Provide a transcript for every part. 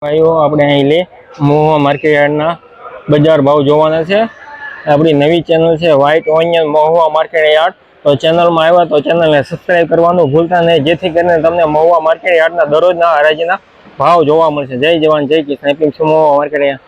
ભાઈઓ આપણે અહીં લે મહુવા માર્કેટ યાર્ડના બજાર ભાવ જોવાના છે। આપણી નવી ચેનલ છે white onion Mahuva market yard. તો ચેનલમાં આવ્યા તો ચેનલને સબસ્ક્રાઇબ કરવાનું ભૂલતા નહીં, જેથી કરીને તમને મહુવા માર્કેટ યાર્ડના દરરોજના હરાજીના ભાવ જોવા મળશે। જય જવાન જય કિસાન, APMC Mahuva market yard.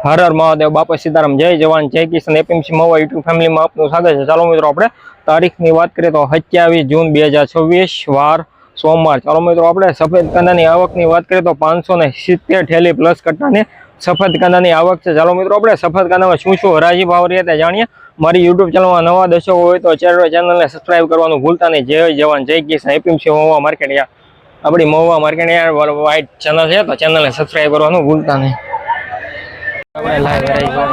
Har Har Mahadev, બાપા સીતારામ, જય જવાન જય કિસાન, એપીએમસી મહુવા યુટ્યુબ ફેમિલીમાં આપનું સ્વાગત છે। ચાલો મિત્રો, આપણે તારીખની વાત કરીએ તો 27 જૂન 2024 વાર સોમવાર। ચાલો મિત્રો, આપણે સફેદ કાંદાની આવકની વાત કરીએ તો 570 થેલી પ્લસ કટ્ટાની સફેદ કાંદાની આવક છે। ચાલો મિત્રો, આપણે સફેદ કાંદામાં શું શું હરાજી ભાવ રહ્યા હતા જાણીએ। મારી યુટ્યુબ ચેનલમાં નવા દર્શકો હોય તો ચેનલને સબસ્ક્રાઇબ કરવાનું ભૂલતા નહીં। જય જવાન જય કિસાન, એપીએમસી મહુવા માર્કેટ યાર્ડ। આપણી Mahuva market yard white channel છે તો ચેનલને સબસ્ક્રાઇબ કરવાનું ભૂલતા નહીં। આપણે લાઈવ હરાજી જોવા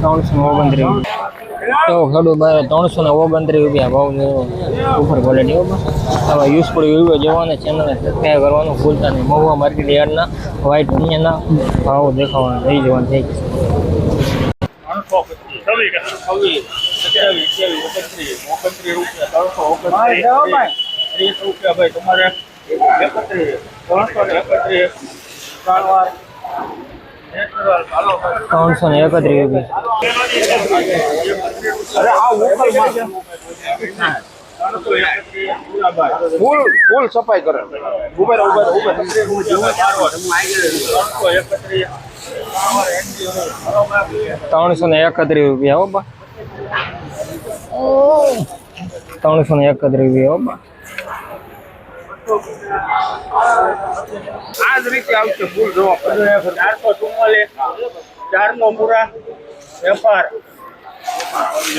171 તો ખેડૂત ભાઈ 329 રૂપિયા ભાવ ઉપર ક્વોલિટી હવે યુઝફુલ વિડીયો જોવાને ચેનલને સબસ્ક્રાઈબ કરવાનું ભૂલતા નહીં। મહુવા માર્કેટ યાર્ડના વ્હાઇટ ઓનિયનના ભાવ દેખાવાના થઈ જવાના થઈ જશે। 331 ફૂલ સફાઈ કરે ઉભેર 331 રૂપિયા હો બા, 331 રૂપિયા હો બા। આ જ રીતે આવશે ફૂલ જોવા 444 4 નો પૂરા વેપાર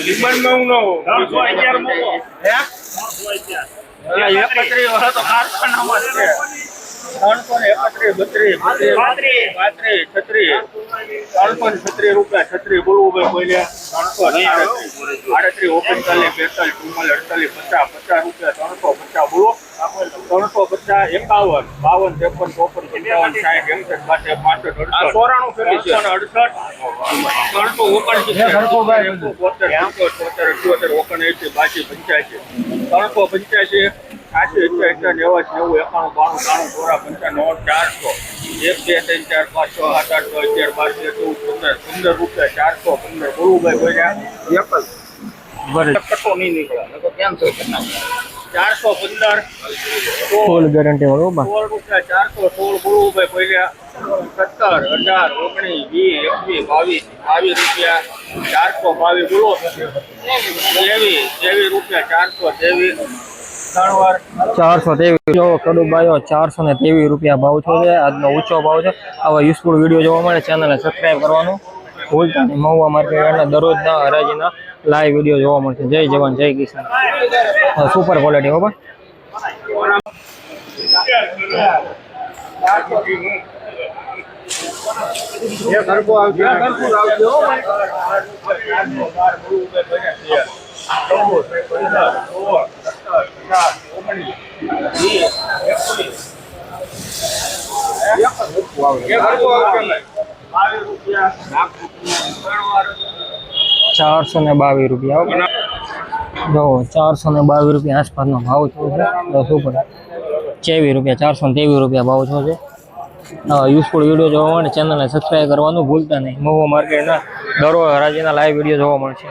લીમનમાં હું નો 311 મો હે 31 વાળા તો કારખાનામાં છે। 331 32 રૂપિયા 36 બોલવું ભાઈ બોલ્યા 338 39 42 45 રૂપિયા 350 બોલો 350 51 52 53 54 55 60 ફૂલ ગેરંટી વાળો બા 416 બોલવું ભાઈ બોલ્યા 17 18 19 20 21 22 રૂપિયા 422 બોલો 23 રૂપિયા 423 જો ખેડૂત ભાઈઓ 423 રૂપિયા ભાવ છે। આજનો ઊંચો ભાવ છે। આવા યુઝફુલ વિડીયો જોવા માટે ચેનલને સબસ્ક્રાઇબ કરવાનું ભૂલતા નહીં। મહુવા માર્કેટ યાર્ડના દરરોજના હરાજીના લાઈવ વિડીયો જોવા મળશે। જય જવાન જય કિસાન, સુપર ક્વોલિટી હો ભાઈ। ₹422 જો 422 રૂપિયા આસપાસનો ભાવ થયો છે। સુપર 23 રૂપિયા 423 રૂપિયા ભાવ થયો છે। યુઝફુલ વિડીયો જોવા માટે ચેનલને સબસ્ક્રાઇબ કરવાનું ભૂલતા નહીં। મહુવા માર્કેટના દરરોજ હરાજીના લાઈવ વિડીયો જોવા મળશે।